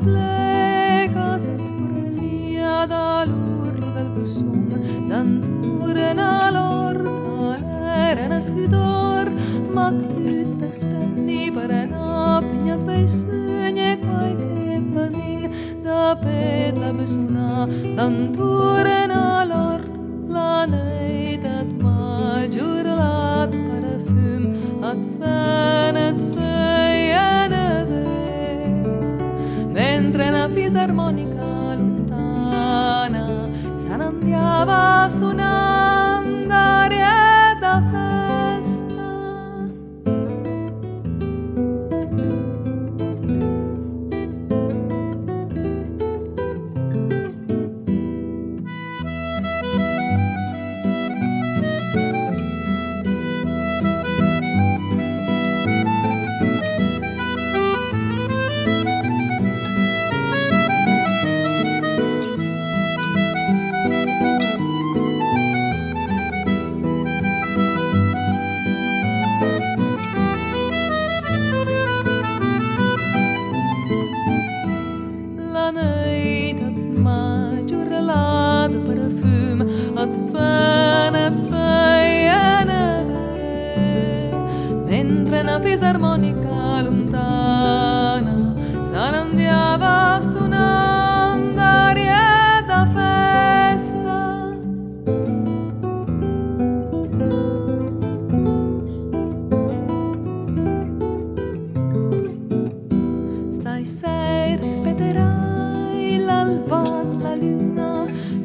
flecas es poesia dall'urlo del bussum, d'anturna l'orta l'era nascudor, ma tutta spendi per una pignat bei sugne qualche pasin, da pet la bussuna, d'anturna l'orta la neid at majur lat parfum at fanet feiene mentre una fisarmonica lontana s'annandiava suonando aria da festa. La neid at majur lat parfum at fanet feiene mentre una fisarmonica lontana s'annandiava suonando aria da festa. Stai sei rispetterai l'alvat, la luna,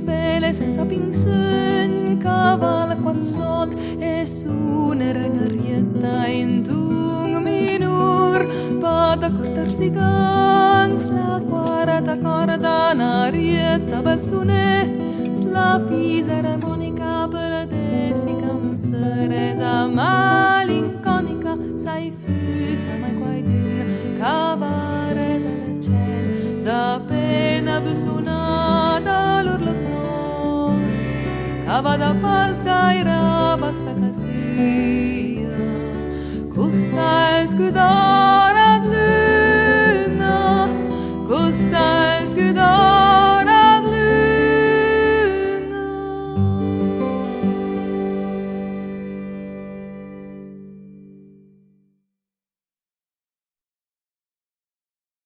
belle senza pinsun, cavala quat sold e suonere in arietta in tung minur, vada cortarsi gangs, la quarta corda in arietta bel suone, la fisarmonica per desi camsere da malinconica, sai fusa mai quaidun, cavare dal ciel, da pena bussonata l'urlo d'or, cava da pascaira basta casia, custa el scudor.